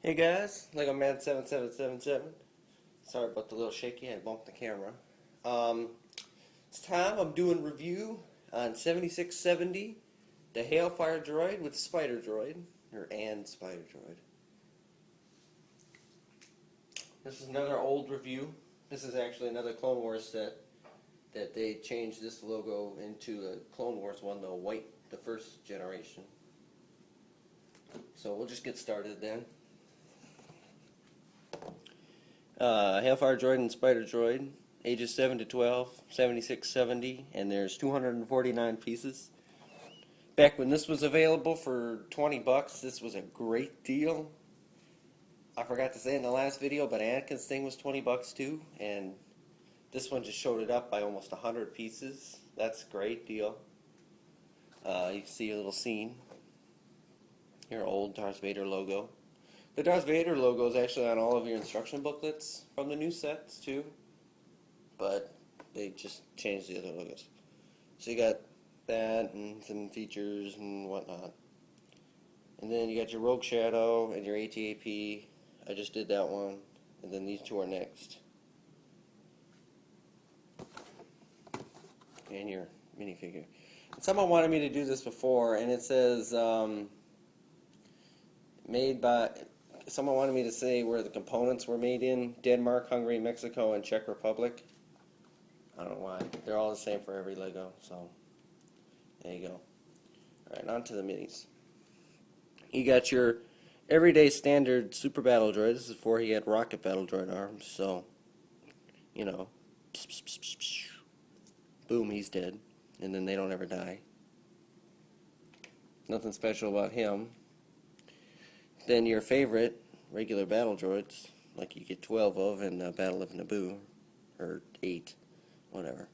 Hey guys, LEGOMalaysiaFansX. Sorry about the little shaky, I bumped the camera. It's time I'm doing review on 7670, the Hailfire Droid with Spider Droid, and Spider Droid. This is another old review. This is actually another Clone Wars set that they changed this logo into a Clone Wars one, the white, the first generation. So we'll just get started then. Hailfire Droid and Spider Droid, ages 7 to 12, 7670, and there's 249 pieces. Back when this was available for 20 bucks, this was a great deal. I forgot to say in the last video, but Anakin's thing was 20 bucks too, and this one just showed it up by almost 100 pieces. That's a great deal. You can see a little scene. Your old Darth Vader logo. The Darth Vader logo is actually on all of your instruction booklets from the new sets too, but they just changed the other logos. So you got that and some features and whatnot. And then you got your Rogue Shadow and your ATAP. I just did that one, and then these two are next. And your minifigure. Someone wanted me to do this before, and it says made by. Someone wanted me to say where the components were made in: Denmark, Hungary, Mexico, and Czech Republic. I don't know why. They're all the same for every Lego, so there you go. Alright, on to the minis. You got your everyday standard Super Battle Droid. This is before he had Rocket Battle Droid arms, so, you know, boom, he's dead. And then they don't ever die. Nothing special about him. Then your favorite regular battle droids, like you get 12 of in the Battle of Naboo, or 8, whatever.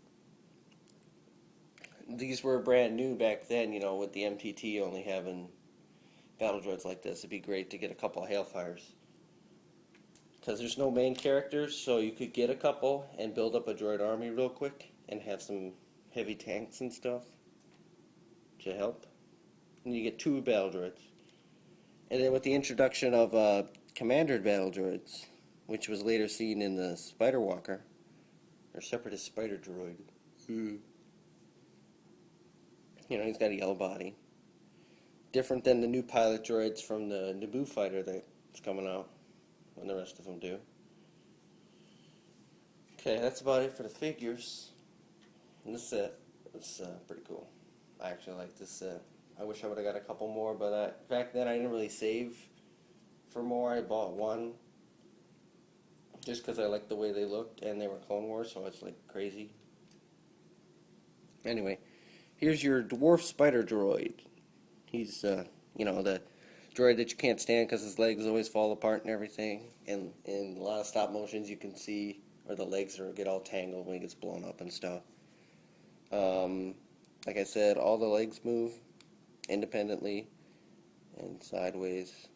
These were brand new back then, you know, with the MTT only having battle droids like this. It'd be great to get a couple of Hailfires. Because there's no main characters, so you could get a couple and build up a droid army real quick and have some heavy tanks and stuff to help. And you get 2 battle droids. And then with the introduction of Commander Battle Droids, which was later seen in the Spider Walker, or Separatist Spider Droid. You know, he's got a yellow body. Different than the new pilot droids from the Naboo fighter that's coming out, when the rest of them do. Okay, that's about it for the figures. And this set is pretty cool. I actually like this set. I wish I would have got a couple more, but back then I didn't really save for more. I bought one just because I liked the way they looked, and they were Clone Wars, so it's like crazy. Anyway, here's your Dwarf Spider Droid. He's, you know, the droid that you can't stand because his legs always fall apart and everything. And in a lot of stop motions you can see where the legs get all tangled when he gets blown up and stuff. Like I said, all the legs move independently and sideways,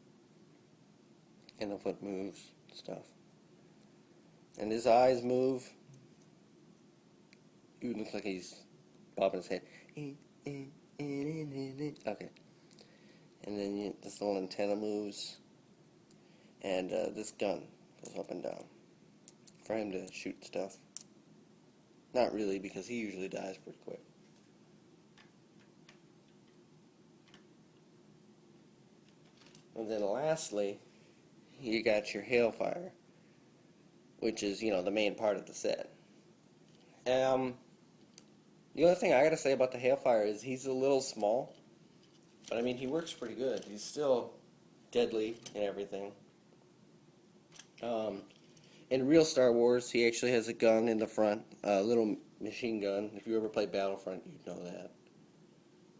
and the foot moves, stuff. And his eyes move. It looks like he's bobbing his head. Okay. And then this little antenna moves, and this gun goes up and down for him to shoot stuff. Not really, because he usually dies pretty quick. And then lastly, you got your Hailfire, which is, you know, the main part of the set. The only thing I gotta say about the Hailfire is he's a little small, but I mean, he works pretty good. He's still deadly and everything. In real Star Wars, he actually has a gun in the front, a little machine gun. If you ever played Battlefront, you'd know that.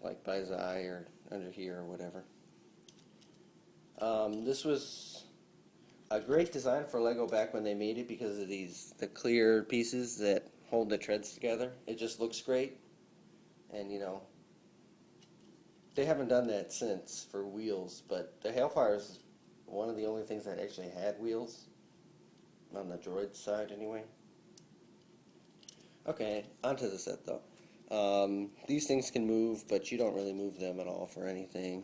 Like by his eye or under here or whatever. This was a great design for Lego back when they made it because of the clear pieces that hold the treads together. It just looks great, and you know, they haven't done that since for wheels, but the Hailfire is one of the only things that actually had wheels on the droid side anyway. Okay, onto the set though. These things can move, but you don't really move them at all for anything.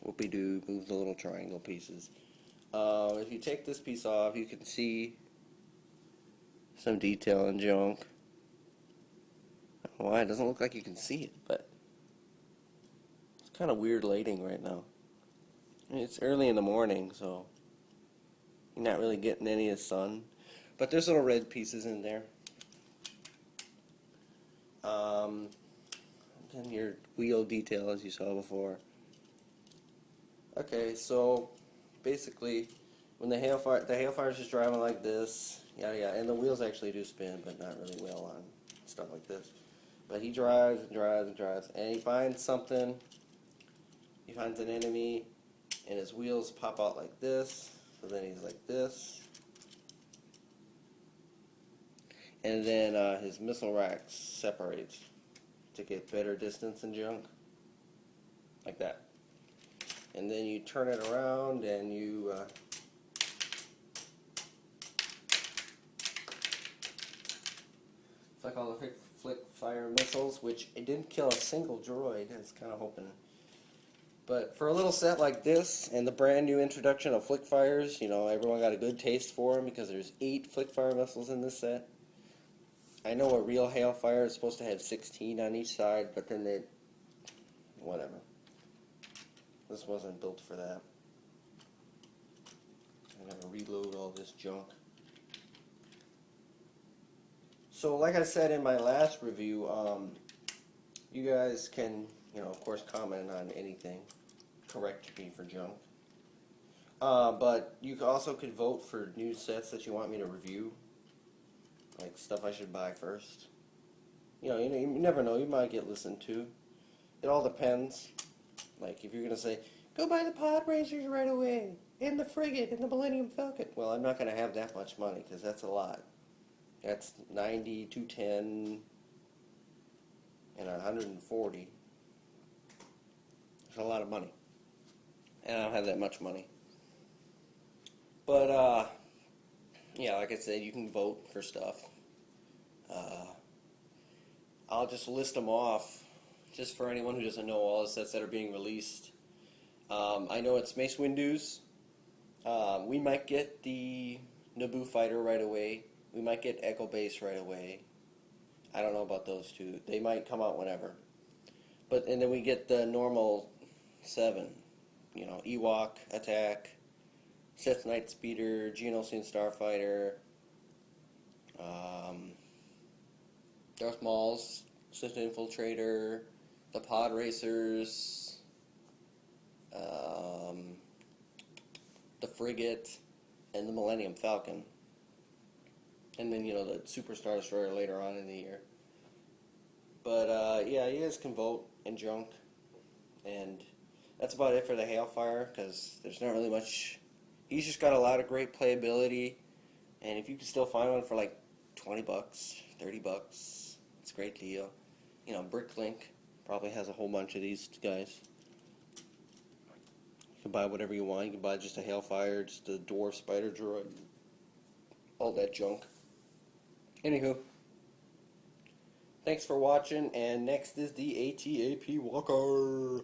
Whoopee. whoopie-doo, move the little triangle pieces. If you take this piece off, you can see some detail and junk. I don't know why, it doesn't look like you can see it, but it's kind of weird lighting right now. I mean, it's early in the morning, so you're not really getting any of the sun. But there's little red pieces in there. Then your wheel detail, as you saw before. Okay, so basically, when the Hailfire's just driving like this, yeah, and the wheels actually do spin, but not really well on stuff like this. But he drives and drives and drives, and he finds something. He finds an enemy, and his wheels pop out like this. So then he's like this, and then his missile rack separates to get better distance and junk, like that. And then you turn it around and you flick all the flick fire missiles, which it didn't kill a single droid. I was kind of hoping. But for a little set like this and the brand new introduction of flick fires, you know, everyone got a good taste for them because there's 8 flick fire missiles in this set. I know a real Hailfire is supposed to have 16 on each side, but then they, whatever. This wasn't built for that. I'm going to reload all this junk. So like I said in my last review, you guys can, you know, of course comment on anything. Correct me for junk. But you also could vote for new sets that you want me to review. Like stuff I should buy first. You know, you never know, you might get listened to. It all depends. Like if you're going to say, go buy the pod racers right away, and the frigate, and the Millennium Falcon. Well, I'm not going to have that much money, because that's a lot. That's 90, 210, and 140. That's a lot of money. And I don't have that much money. But, yeah, like I said, you can vote for stuff. I'll just list them off, just for anyone who doesn't know all the sets that are being released. I know it's Mace Windu's. We might get the Naboo Fighter right away. We might get Echo Base right away. I don't know about those two. They might come out whenever. And then we get the normal 7. You know, Ewok, Attack, Sith Night Speeder, Geonosian Starfighter, Darth Maul's Sith Infiltrator, the Pod Racers, the Frigate, and the Millennium Falcon. And then, you know, the Super Star Destroyer later on in the year. But, yeah, you guys can vote and junk. And that's about it for the Hailfire, because there's not really much. He's just got a lot of great playability. And if you can still find one for like $20, $30, it's a great deal. You know, Bricklink probably has a whole bunch of these guys. You can buy whatever you want. You can buy just a Hailfire, just a Dwarf Spider Droid, all that junk. Anywho, thanks for watching, and next is the AT-AP Walker.